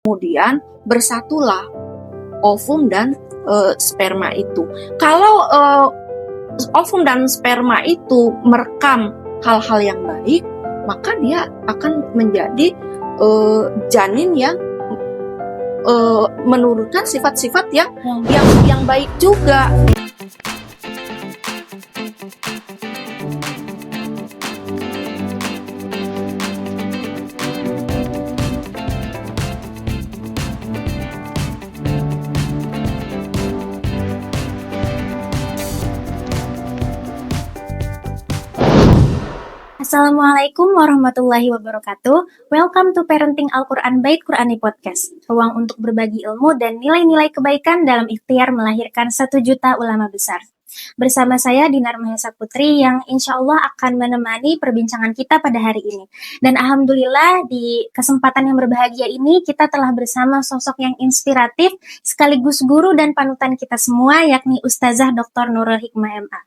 kemudian bersatulah ovum dan sperma itu. Kalau ovum dan sperma itu merekam hal-hal yang baik, maka dia akan menjadi janin yang menurunkan sifat-sifat yang baik juga. Assalamualaikum warahmatullahi wabarakatuh. Welcome to Parenting Al-Quran by Qurani Podcast. Ruang untuk berbagi ilmu dan nilai-nilai kebaikan dalam ikhtiar melahirkan 1 juta ulama besar. Bersama saya Dinar Mahesa Putri yang insya Allah akan menemani perbincangan kita pada hari ini. Dan alhamdulillah di kesempatan yang berbahagia ini kita telah bersama sosok yang inspiratif sekaligus guru dan panutan kita semua, yakni Ustazah Dr. Nurul Hikmah MA.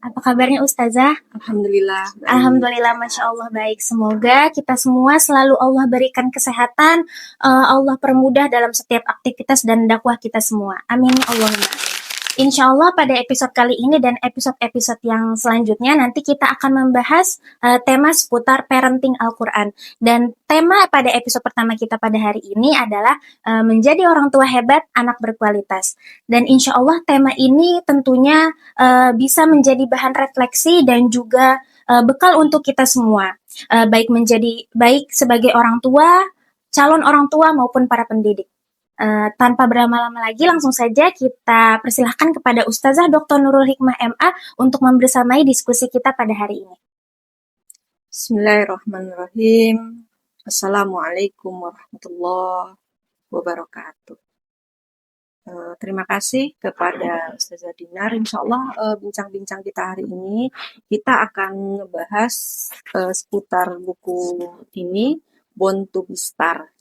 Apa kabarnya Ustazah? Alhamdulillah. Alhamdulillah, Masya Allah baik. Semoga kita semua selalu Allah berikan kesehatan, Allah permudah dalam setiap aktivitas dan dakwah kita semua. Amin ya Allahumma. Insya Allah pada episode kali ini dan episode-episode yang selanjutnya nanti kita akan membahas tema seputar parenting Al-Quran. Dan tema pada episode pertama kita pada hari ini adalah menjadi orang tua hebat, anak berkualitas. Dan insya Allah tema ini tentunya bisa menjadi bahan refleksi dan juga bekal untuk kita semua. Baik sebagai orang tua, calon orang tua maupun para pendidik. Tanpa berlama-lama lagi, langsung saja kita persilahkan kepada Ustazah Dr. Nurul Hikmah MA untuk membersamai diskusi kita pada hari ini. Bismillahirrahmanirrahim. Assalamualaikum warahmatullahi wabarakatuh. Terima kasih kepada Ustazah Dinar. Insya Allah bincang-bincang kita hari ini kita akan ngebahas seputar buku ini, Born to be Star.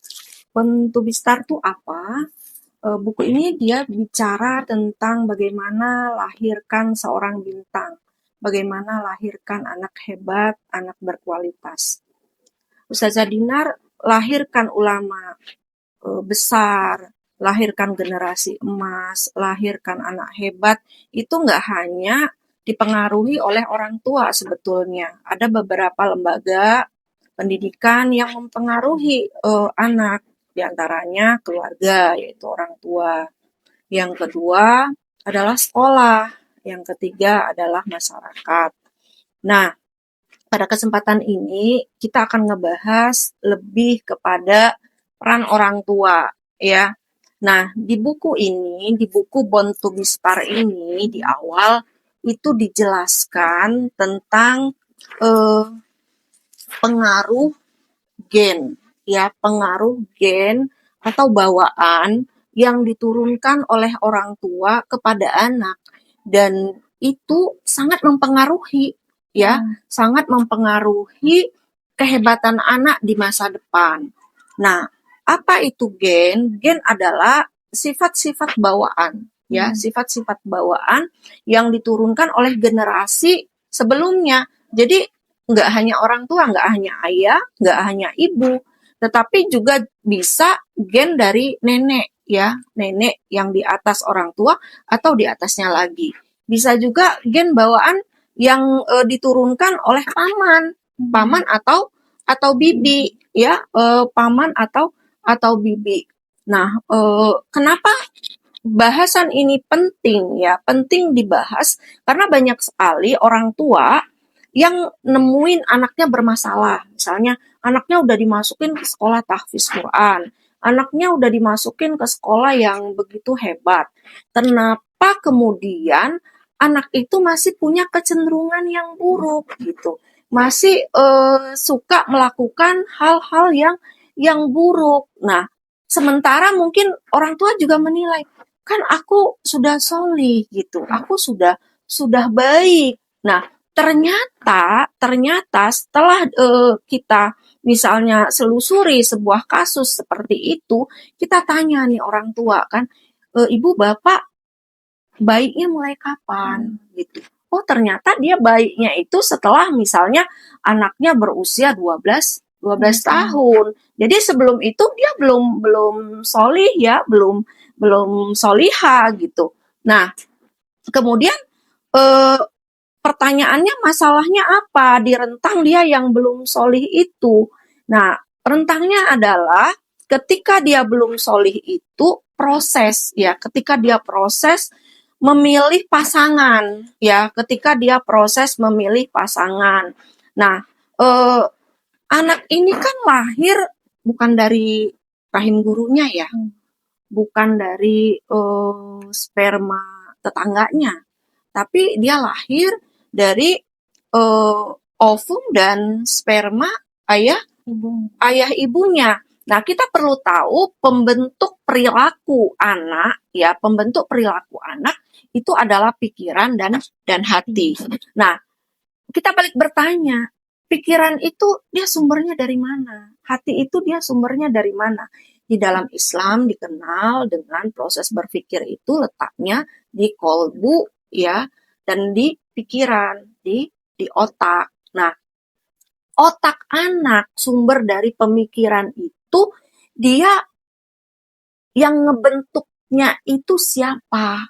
Born to be Star itu apa? Buku ini dia bicara tentang bagaimana lahirkan seorang bintang, bagaimana lahirkan anak hebat, anak berkualitas. Ustazah Dinar lahirkan ulama besar, lahirkan generasi emas, lahirkan anak hebat, itu nggak hanya dipengaruhi oleh orang tua sebetulnya. Ada beberapa lembaga pendidikan yang mempengaruhi anak, diantaranya keluarga, yaitu orang tua. Yang kedua adalah sekolah. Yang ketiga adalah masyarakat. Nah, pada kesempatan ini kita akan ngebahas lebih kepada peran orang tua, ya. Nah, di buku Born to be Star ini, di awal itu dijelaskan tentang pengaruh gen atau bawaan yang diturunkan oleh orang tua kepada anak, dan itu sangat mempengaruhi sangat mempengaruhi kehebatan anak di masa depan. Nah, apa itu gen? Gen adalah sifat-sifat bawaan, sifat-sifat bawaan yang diturunkan oleh generasi sebelumnya. Jadi nggak hanya orang tua, nggak hanya ayah, nggak hanya ibu, tetapi juga bisa gen dari nenek, nenek yang di atas orang tua atau di atasnya lagi. Bisa juga gen bawaan yang diturunkan oleh paman atau bibi, paman atau bibi. Nah, kenapa bahasan ini penting dibahas? Karena banyak sekali orang tua yang nemuin anaknya bermasalah. Misalnya anaknya udah dimasukin ke sekolah tahfiz Quran, anaknya udah dimasukin ke sekolah yang begitu hebat. Kenapa kemudian anak itu masih punya kecenderungan yang buruk gitu? Masih suka melakukan hal-hal yang buruk. Nah, sementara mungkin orang tua juga menilai, kan aku sudah solih gitu, aku sudah baik. Nah, ternyata setelah kita misalnya selusuri sebuah kasus seperti itu, kita tanya nih orang tua kan, ibu bapak baiknya mulai kapan gitu. Oh, ternyata dia baiknya itu setelah misalnya anaknya berusia 12 tahun. Jadi sebelum itu dia belum solih ya, belum soliha gitu. Nah, kemudian eh, pertanyaannya masalahnya apa di rentang dia yang belum solih itu? Nah, rentangnya adalah ketika dia belum solih itu proses ya, ketika dia proses memilih pasangan ya, ketika dia proses memilih pasangan. Nah, eh, anak ini kan lahir bukan dari rahim gurunya ya, bukan dari sperma tetangganya, tapi dia lahir dari ovum dan sperma ayah ayah ibunya. Nah, kita perlu tahu pembentuk perilaku anak ya, pembentuk perilaku anak itu adalah pikiran dan hati. Nah, kita balik bertanya, pikiran itu dia sumbernya dari mana? Hati itu dia sumbernya dari mana? Di dalam Islam dikenal dengan proses berpikir itu letaknya di kolbu ya, dan di pikiran, di otak. Nah, otak anak sumber dari pemikiran itu dia yang ngebentuknya itu siapa?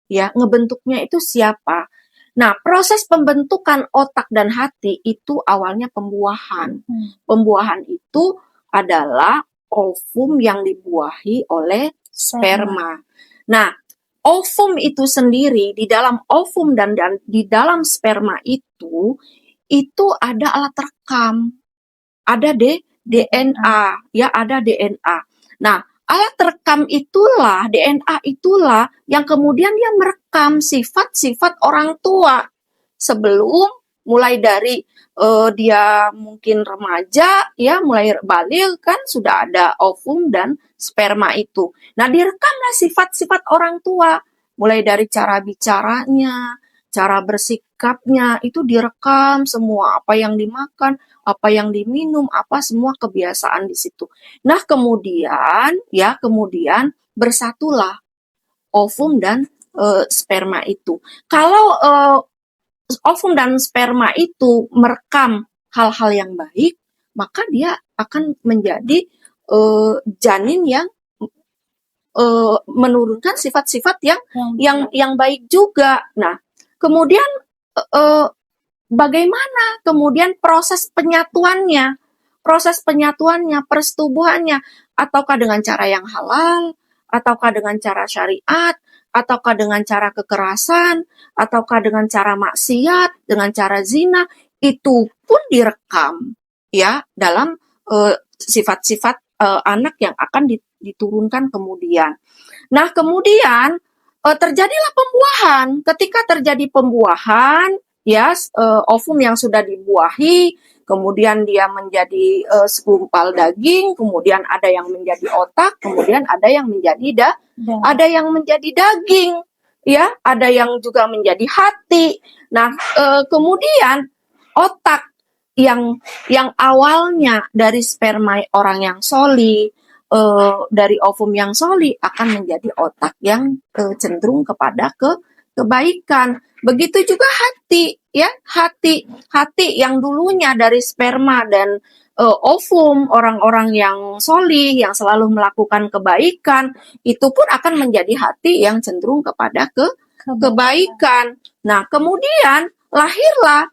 Ya, ngebentuknya itu siapa? Nah, proses pembentukan otak dan hati itu awalnya pembuahan. Pembuahan itu adalah ovum yang dibuahi oleh sperma. Nah, ovum itu sendiri di dalam ovum dan di dalam sperma itu ada alat rekam, ada DNA, ya ada DNA. Nah, alat rekam itulah, DNA itulah yang kemudian dia merekam sifat-sifat orang tua sebelum mulai dari dia mungkin remaja, ya mulai balik kan sudah ada ovum dan sperma itu. Nah, direkamlah sifat-sifat orang tua, mulai dari cara bicaranya, cara bersikapnya, itu direkam semua, apa yang dimakan, apa yang diminum, apa semua kebiasaan di situ. Nah, kemudian bersatulah ovum dan sperma itu. Kalau ovum dan sperma itu merekam hal-hal yang baik, maka dia akan menjadi janin yang menurunkan sifat-sifat yang baik juga. Nah, kemudian bagaimana kemudian proses penyatuannya, persetubuhannya, ataukah dengan cara yang halal, ataukah dengan cara syariat, ataukah dengan cara kekerasan, ataukah dengan cara maksiat, dengan cara zina, itu pun direkam ya dalam sifat-sifat anak yang akan diturunkan kemudian. Nah, kemudian terjadilah pembuahan. Ketika terjadi pembuahan, ya ovum yang sudah dibuahi, kemudian dia menjadi segumpal daging, kemudian ada yang menjadi otak, kemudian ada yang menjadi daging, ya, ada yang juga menjadi hati. Nah, kemudian otak yang awalnya dari sperma orang yang soli, dari ovum yang soli akan menjadi otak yang cenderung kepada kebaikan. Begitu juga hati, ya, hati yang dulunya dari sperma dan ovum orang-orang yang solih, yang selalu melakukan kebaikan, itu pun akan menjadi hati yang cenderung kepada kebaikan. Nah, kemudian lahirlah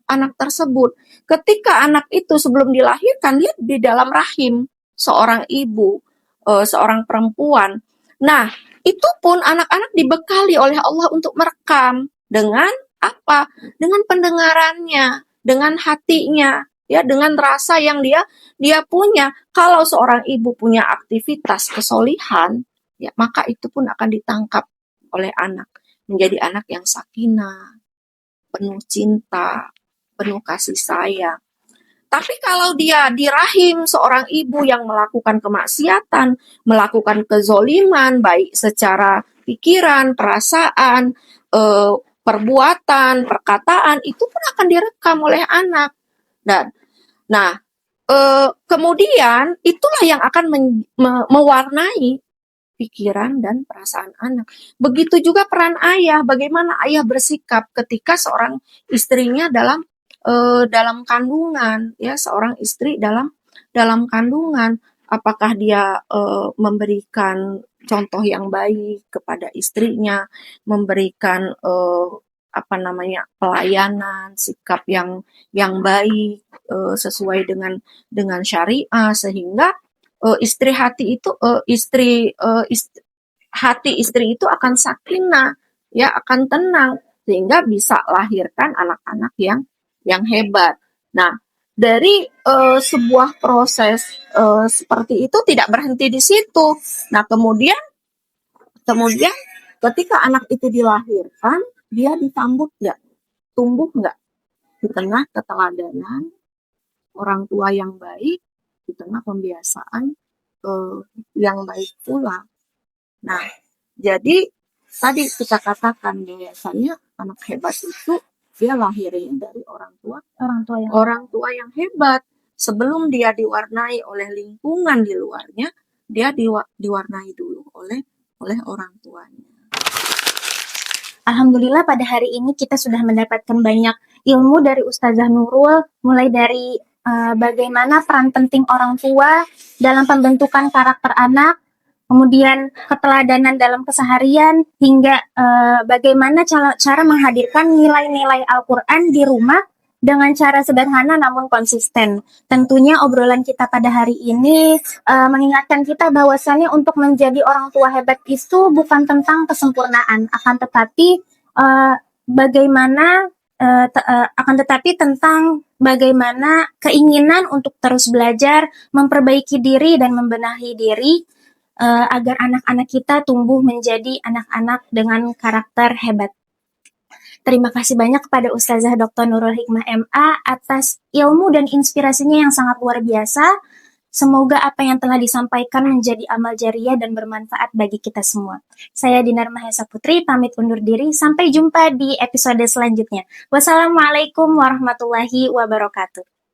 anak tersebut. Ketika anak itu sebelum dilahirkan, dia di dalam rahim seorang ibu, seorang perempuan. Nah, itu pun anak-anak dibekali oleh Allah untuk merekam dengan apa? Dengan pendengarannya, dengan hatinya, ya, dengan rasa yang dia punya. Kalau seorang ibu punya aktivitas kesolihan, ya, maka itu pun akan ditangkap oleh anak menjadi anak yang sakinah, penuh cinta, penuh kasih sayang. Tapi kalau dia di rahim seorang ibu yang melakukan kemaksiatan, melakukan kezoliman, baik secara pikiran, perasaan, perbuatan, perkataan, itu pun akan direkam oleh anak. Dan, nah, kemudian itulah yang akan mewarnai pikiran dan perasaan anak. Begitu juga peran ayah, bagaimana ayah bersikap ketika seorang istrinya dalam dalam kandungan, ya, seorang istri dalam kandungan. Apakah dia memberikan contoh yang baik kepada istrinya, memberikan pelayanan, sikap yang baik sesuai dengan syariah, sehingga hati istri itu akan sakinah, ya, akan tenang, sehingga bisa lahirkan anak-anak yang hebat. Nah, dari sebuah proses seperti itu tidak berhenti di situ. Nah, kemudian ketika anak itu dilahirkan, dia disambut nggak? Tumbuh nggak? Di tengah keteladanan orang tua yang baik, di tengah pembiasaan yang baik pula. Nah, jadi tadi kita katakan biasanya anak hebat itu dia lahirnya dari orang tua yang hebat. Sebelum dia diwarnai oleh lingkungan di luarnya, dia diwarnai dulu oleh orang tuanya. Alhamdulillah pada hari ini kita sudah mendapatkan banyak ilmu dari Ustazah Nurul, mulai dari bagaimana peran penting orang tua dalam pembentukan karakter anak, kemudian keteladanan dalam keseharian, hingga bagaimana cara menghadirkan nilai-nilai Al-Quran di rumah dengan cara sederhana namun konsisten. Tentunya obrolan kita pada hari ini mengingatkan kita bahwasannya untuk menjadi orang tua hebat itu bukan tentang kesempurnaan, akan tetapi tentang bagaimana keinginan untuk terus belajar, memperbaiki diri dan membenahi diri agar anak-anak kita tumbuh menjadi anak-anak dengan karakter hebat. Terima kasih banyak kepada Ustazah Dr. Nurul Hikmah MA atas ilmu dan inspirasinya yang sangat luar biasa. Semoga apa yang telah disampaikan menjadi amal jariah dan bermanfaat bagi kita semua. Saya Dinar Mahesa Putri, pamit undur diri. Sampai jumpa di episode selanjutnya. Wassalamualaikum warahmatullahi wabarakatuh.